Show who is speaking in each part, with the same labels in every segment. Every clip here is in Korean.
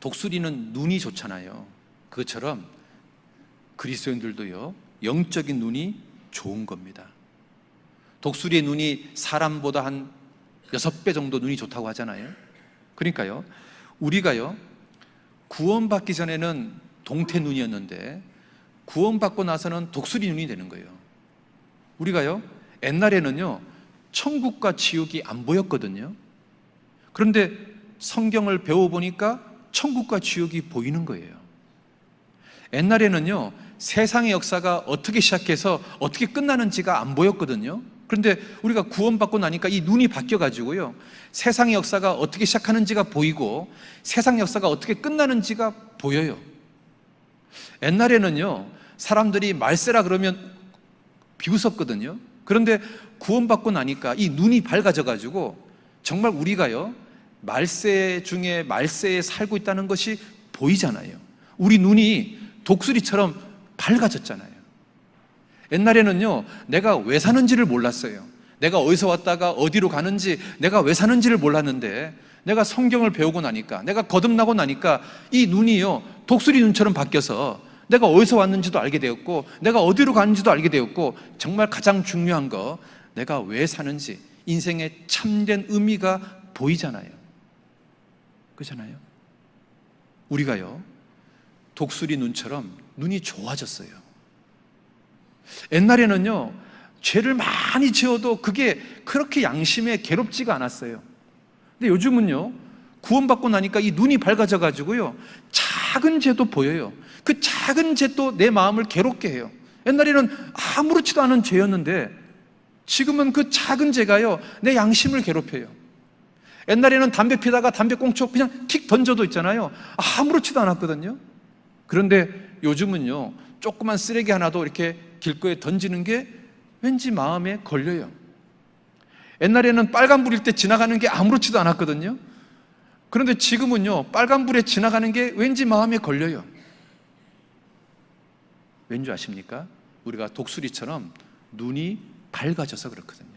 Speaker 1: 독수리는 눈이 좋잖아요. 그것처럼 그리스도인들도요, 영적인 눈이 좋은 겁니다. 독수리의 눈이 사람보다 한 6배 정도 눈이 좋다고 하잖아요. 그러니까요, 우리가요, 구원받기 전에는 동태 눈이었는데 구원받고 나서는 독수리 눈이 되는 거예요. 우리가요, 옛날에는요, 천국과 지옥이 안 보였거든요. 그런데 성경을 배워보니까 천국과 지옥이 보이는 거예요. 옛날에는요, 세상의 역사가 어떻게 시작해서 어떻게 끝나는지가 안 보였거든요. 그런데 우리가 구원받고 나니까 이 눈이 바뀌어가지고요, 세상의 역사가 어떻게 시작하는지가 보이고 세상 역사가 어떻게 끝나는지가 보여요. 옛날에는요, 사람들이 말세라 그러면 비웃었거든요. 그런데 구원받고 나니까 이 눈이 밝아져가지고 정말 우리가요, 말세 중에 말세에 살고 있다는 것이 보이잖아요. 우리 눈이 독수리처럼 밝아졌잖아요. 옛날에는요, 내가 왜 사는지를 몰랐어요. 내가 어디서 왔다가 어디로 가는지, 내가 왜 사는지를 몰랐는데 내가 성경을 배우고 나니까, 내가 거듭나고 나니까 이 눈이요, 독수리 눈처럼 바뀌어서 내가 어디서 왔는지도 알게 되었고 내가 어디로 가는지도 알게 되었고, 정말 가장 중요한 거, 내가 왜 사는지, 인생의 참된 의미가 보이잖아요. 그렇잖아요. 우리가요, 독수리 눈처럼 눈이 좋아졌어요. 옛날에는요, 죄를 많이 지어도 그게 그렇게 양심에 괴롭지가 않았어요. 근데 요즘은요, 구원받고 나니까 이 눈이 밝아져 가지고요, 작은 죄도 보여요. 그 작은 죄도 내 마음을 괴롭게 해요. 옛날에는 아무렇지도 않은 죄였는데 지금은 그 작은 죄가요, 내 양심을 괴롭혀요. 옛날에는 담배 피다가 담배 꽁초 그냥 틱 던져도 있잖아요, 아무렇지도 않았거든요. 그런데 요즘은요, 조그만 쓰레기 하나도 이렇게 길거리에 던지는 게 왠지 마음에 걸려요. 옛날에는 빨간불일 때 지나가는 게 아무렇지도 않았거든요. 그런데 지금은요, 빨간불에 지나가는 게 왠지 마음에 걸려요. 왠지 아십니까? 우리가 독수리처럼 눈이 밝아져서 그렇거든요.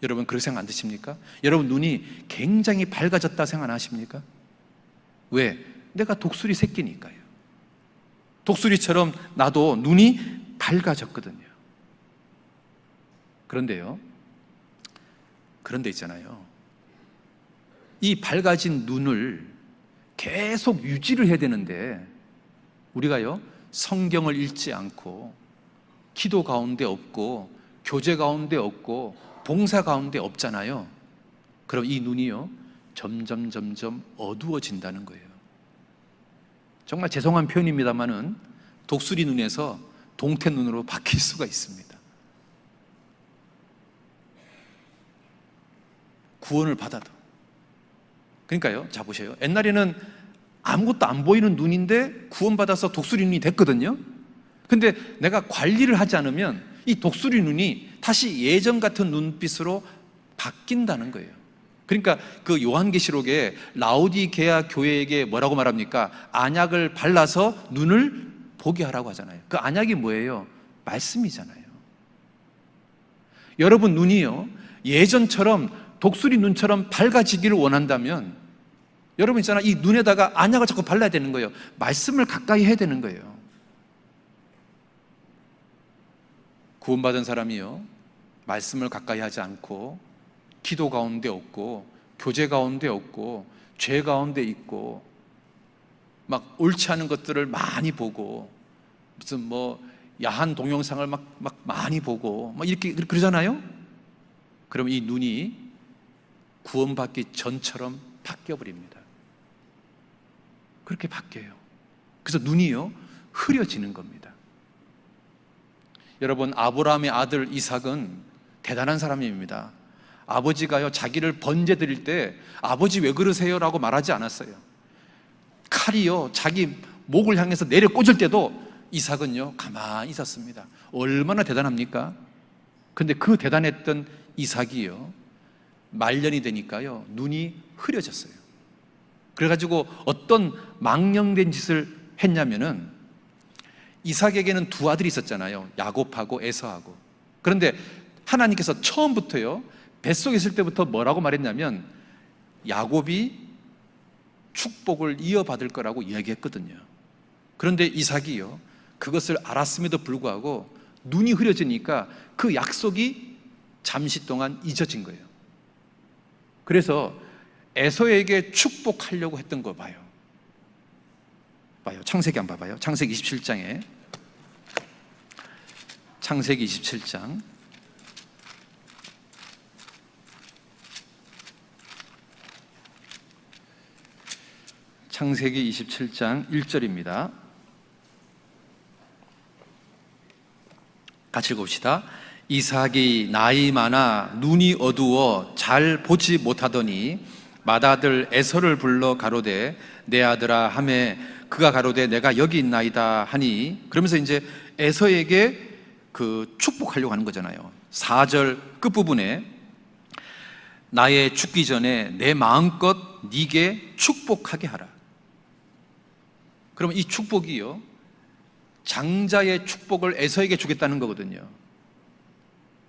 Speaker 1: 여러분, 그렇게 생각 안 드십니까? 여러분, 눈이 굉장히 밝아졌다 생각 안 하십니까? 왜? 내가 독수리 새끼니까요. 독수리처럼 나도 눈이 밝아졌거든요. 그런데 있잖아요, 이 밝아진 눈을 계속 유지를 해야 되는데 우리가요, 성경을 읽지 않고 기도 가운데 없고 교제 가운데 없고 봉사 가운데 없잖아요. 그럼 이 눈이요, 점점 어두워진다는 거예요. 정말 죄송한 표현입니다만은 독수리 눈에서 동태 눈으로 바뀔 수가 있습니다. 구원을 받아도. 그러니까요, 자 보세요. 옛날에는 아무것도 안 보이는 눈인데 구원받아서 독수리 눈이 됐거든요. 근데 내가 관리를 하지 않으면 이 독수리 눈이 다시 예전 같은 눈빛으로 바뀐다는 거예요. 그러니까 그 요한계시록에 라오디게아 교회에게 뭐라고 말합니까? 안약을 발라서 눈을 보게 하라고 하잖아요. 그 안약이 뭐예요? 말씀이잖아요. 여러분 눈이요, 예전처럼 독수리 눈처럼 밝아지기를 원한다면 여러분 있잖아, 이 눈에다가 안약을 자꾸 발라야 되는 거예요. 말씀을 가까이 해야 되는 거예요. 구원받은 사람이요, 말씀을 가까이 하지 않고 기도 가운데 없고 교제 가운데 없고 죄 가운데 있고 막 옳지 않은 것들을 많이 보고 무슨 뭐 야한 동영상을 막 많이 보고 막 이렇게 그러잖아요. 그럼 이 눈이 구원받기 전처럼 바뀌어 버립니다. 그렇게 바뀌어요. 그래서 눈이요, 흐려지는 겁니다. 여러분, 아브라함의 아들 이삭은 대단한 사람입니다. 아버지가요, 자기를 번제 드릴 때 아버지 왜 그러세요? 라고 말하지 않았어요. 칼이요, 자기 목을 향해서 내려 꽂을 때도 이삭은요, 가만히 있었습니다. 얼마나 대단합니까? 근데 그 대단했던 이삭이요, 말년이 되니까요, 눈이 흐려졌어요. 그래가지고 어떤 망령된 짓을 했냐면은, 이삭에게는 두 아들이 있었잖아요. 야곱하고 에서하고. 그런데 하나님께서 처음부터요, 뱃속에 있을 때부터 뭐라고 말했냐면, 야곱이 축복을 이어받을 거라고 이야기했거든요. 그런데 이삭이요, 그것을 알았음에도 불구하고 눈이 흐려지니까 그 약속이 잠시 동안 잊어진 거예요. 그래서 에서에게 축복하려고 했던 거 봐요. 창세기 한번 봐봐요. 창세기 27장에, 창세기 27장 창세기 27장 1절입니다. 같이 읽읍시다. 이삭이 나이 많아 눈이 어두워 잘 보지 못하더니 맏아들 에서를 불러 가로되 내 아들아 하매 그가 가로되 내가 여기 있나이다 하니, 그러면서 이제 에서에게 그 축복하려고 하는 거잖아요. 4절 끝부분에 나의 죽기 전에 내 마음껏 네게 축복하게 하라. 그러면 이 축복이요, 장자의 축복을 에서에게 주겠다는 거거든요.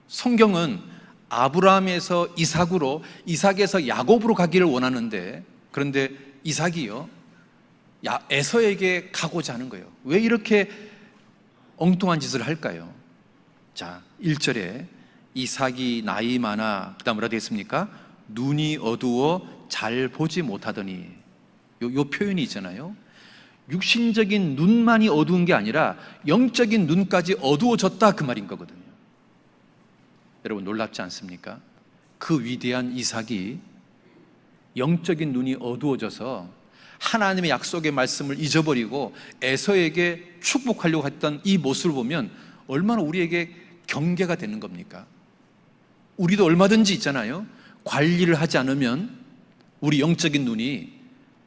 Speaker 1: 성경은 아브라함에서 이삭으로, 이삭에서 야곱으로 가기를 원하는데, 그런데 이삭이요, 에서에게 가고자 하는 거예요. 왜 이렇게 엉뚱한 짓을 할까요? 자, 1절에 이삭이 나이 많아, 그 다음 뭐라 되겠습니까? 눈이 어두워 잘 보지 못하더니, 요 표현이 있잖아요. 육신적인 눈만이 어두운 게 아니라 영적인 눈까지 어두워졌다, 그 말인 거거든요. 여러분 놀랍지 않습니까? 그 위대한 이삭이 영적인 눈이 어두워져서 하나님의 약속의 말씀을 잊어버리고 에서에게 축복하려고 했던 이 모습을 보면 얼마나 우리에게 경계가 되는 겁니까? 우리도 얼마든지 있잖아요, 관리를 하지 않으면 우리 영적인 눈이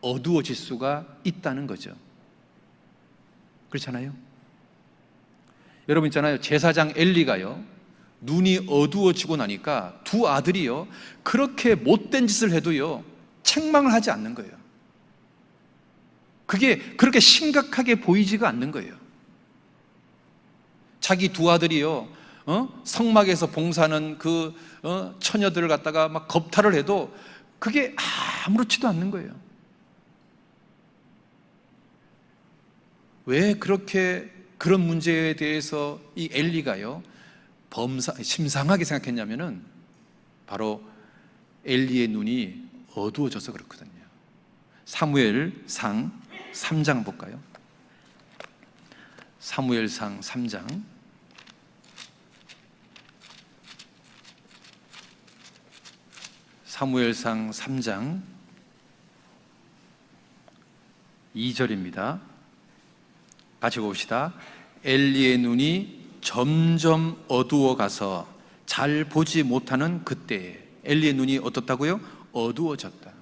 Speaker 1: 어두워질 수가 있다는 거죠. 그렇잖아요? 여러분 있잖아요, 제사장 엘리가요, 눈이 어두워지고 나니까 두 아들이요, 그렇게 못된 짓을 해도요 책망을 하지 않는 거예요. 그게 그렇게 심각하게 보이지가 않는 거예요. 자기 두 아들이요, 성막에서 봉사하는 그 처녀들을 갖다가 막 겁탈을 해도 그게 아무렇지도 않는 거예요. 왜 그렇게 그런 문제에 대해서 이 엘리가요 심상하게 생각했냐면은 바로 엘리의 눈이 어두워져서 그렇거든요. 사무엘상 3장 볼까요? 사무엘상 3장 사무엘상 3장 2절입니다. 같이 봅시다. 엘리의 눈이 점점 어두워가서 잘 보지 못하는 그때에, 엘리의 눈이 어떻다고요? 어두워졌다.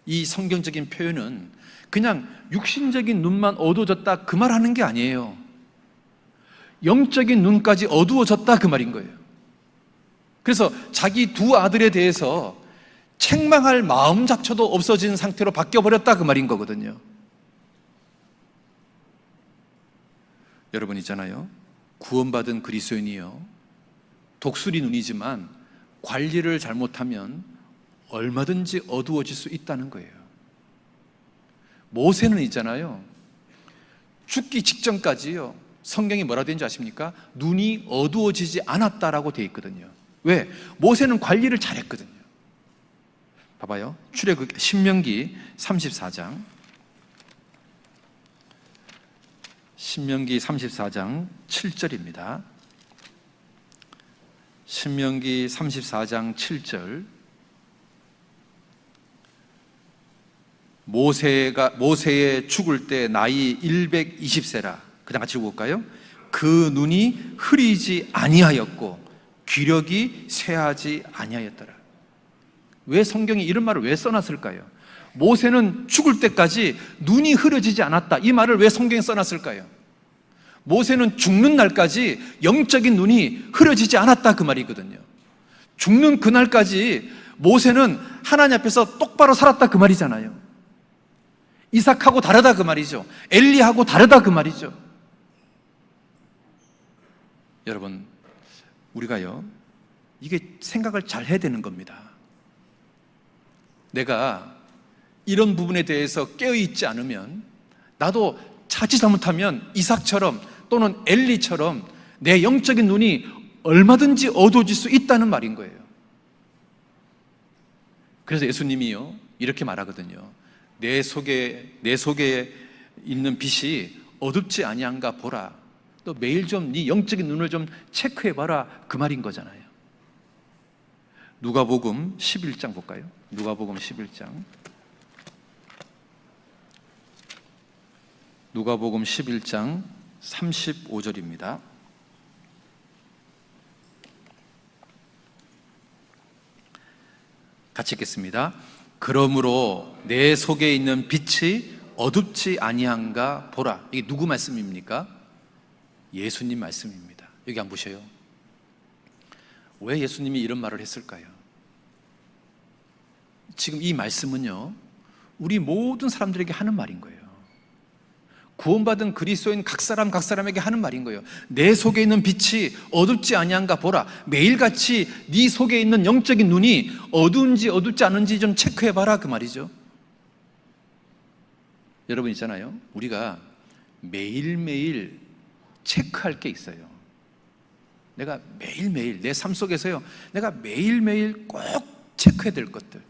Speaker 1: 이 성경적인 표현은 그냥 육신적인 눈만 어두워졌다 그 말 하는 게 아니에요. 영적인 눈까지 어두워졌다 그 말인 거예요. 그래서 자기 두 아들에 대해서 책망할 마음 자체도 없어진 상태로 바뀌어버렸다 그 말인 거거든요. 여러분 있잖아요, 구원받은 그리스도인이요, 독수리 눈이지만 관리를 잘못하면 얼마든지 어두워질 수 있다는 거예요. 모세는 있잖아요, 죽기 직전까지요, 성경이 뭐라 되는지 아십니까? 눈이 어두워지지 않았다라고 되어 있거든요. 왜? 모세는 관리를 잘했거든요. 봐봐요, 출애굽 신명기 34장 신명기 34장 7절입니다. 신명기 34장 7절. 모세의 죽을 때 나이 120세라. 그냥 같이 읽어볼까요? 그 눈이 흐리지 아니하였고 귀력이 쇠하지 아니하였더라. 왜 성경이 이런 말을 왜 써놨을까요? 모세는 죽을 때까지 눈이 흐려지지 않았다, 이 말을 왜 성경에 써놨을까요? 모세는 죽는 날까지 영적인 눈이 흐려지지 않았다 그 말이거든요. 죽는 그날까지 모세는 하나님 앞에서 똑바로 살았다 그 말이잖아요. 이삭하고 다르다 그 말이죠. 엘리하고 다르다 그 말이죠. 여러분, 우리가요, 이게 생각을 잘 해야 되는 겁니다. 내가 이런 부분에 대해서 깨어있지 않으면, 나도 자칫 잘못하면 이삭처럼 또는 엘리처럼 내 영적인 눈이 얼마든지 어두워질 수 있다는 말인 거예요. 그래서 예수님이요 이렇게 말하거든요. 내 속에 있는 빛이 어둡지 아니한가 보라. 또 매일 좀 네 영적인 눈을 좀 체크해봐라, 그 말인 거잖아요. 누가복음 11장 볼까요? 누가복음 11장. 누가복음 11장 35절입니다. 같이 읽겠습니다. 그러므로 내 속에 있는 빛이 어둡지 아니한가 보라. 이게 누구 말씀입니까? 예수님 말씀입니다. 여기 한번 보셔요. 왜 예수님이 이런 말을 했을까요? 지금 이 말씀은요, 우리 모든 사람들에게 하는 말인 거예요. 구원받은 그리스도인 각 사람에게 하는 말인 거예요. 내 속에 있는 빛이 어둡지 아니한가 보라. 매일같이 네 속에 있는 영적인 눈이 어두운지 어둡지 않은지 좀 체크해봐라, 그 말이죠. 여러분 있잖아요, 우리가 매일매일 체크할 게 있어요. 내가 매일매일 내 삶 속에서요, 내가 매일매일 꼭 체크해야 될 것들.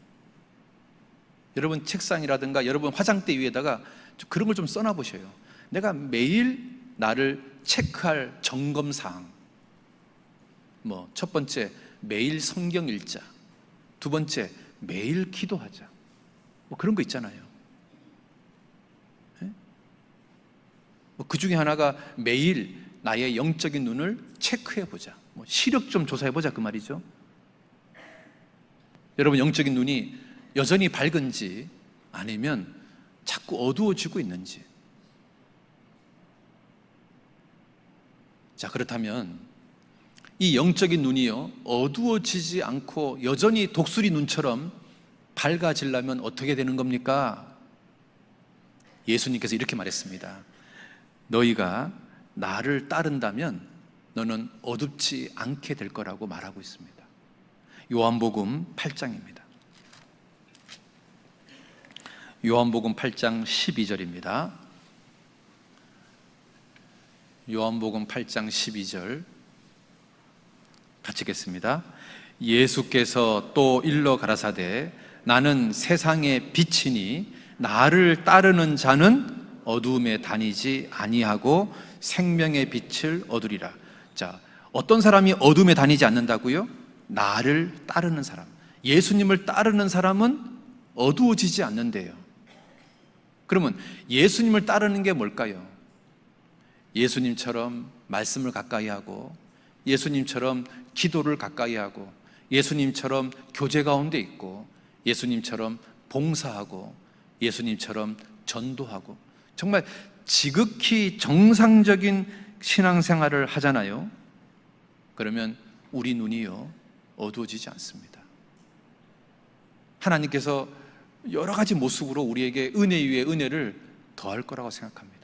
Speaker 1: 여러분 책상이라든가 여러분 화장대 위에다가 그런 걸 좀 써놔보셔요. 내가 매일 나를 체크할 점검사항. 첫 번째, 매일 성경 읽자. 두 번째, 매일 기도하자. 그런 거 있잖아요. 그 중에 하나가 매일 나의 영적인 눈을 체크해보자. 시력 좀 조사해보자, 그 말이죠. 여러분 영적인 눈이 여전히 밝은지 아니면 자꾸 어두워지고 있는지. 자, 그렇다면 이 영적인 눈이요 어두워지지 않고 여전히 독수리 눈처럼 밝아지려면 어떻게 되는 겁니까? 예수님께서 이렇게 말했습니다. 너희가 나를 따른다면 너는 어둡지 않게 될 거라고 말하고 있습니다. 요한복음 8장입니다. 요한복음 8장 12절입니다. 요한복음 8장 12절 같이 읽겠습니다. 예수께서 또 일러 가라사대 나는 세상의 빛이니 나를 따르는 자는 어두움에 다니지 아니하고 생명의 빛을 얻으리라. 자, 어떤 사람이 어둠에 다니지 않는다고요? 나를 따르는 사람. 예수님을 따르는 사람은 어두워지지 않는데요. 그러면 예수님을 따르는 게 뭘까요? 예수님처럼 말씀을 가까이 하고, 예수님처럼 기도를 가까이 하고, 예수님처럼 교제 가운데 있고, 예수님처럼 봉사하고, 예수님처럼 전도하고, 정말 지극히 정상적인 신앙생활을 하잖아요. 그러면 우리 눈이요 어두워지지 않습니다. 하나님께서 여러 가지 모습으로 우리에게 은혜 위에 은혜를 더할 거라고 생각합니다.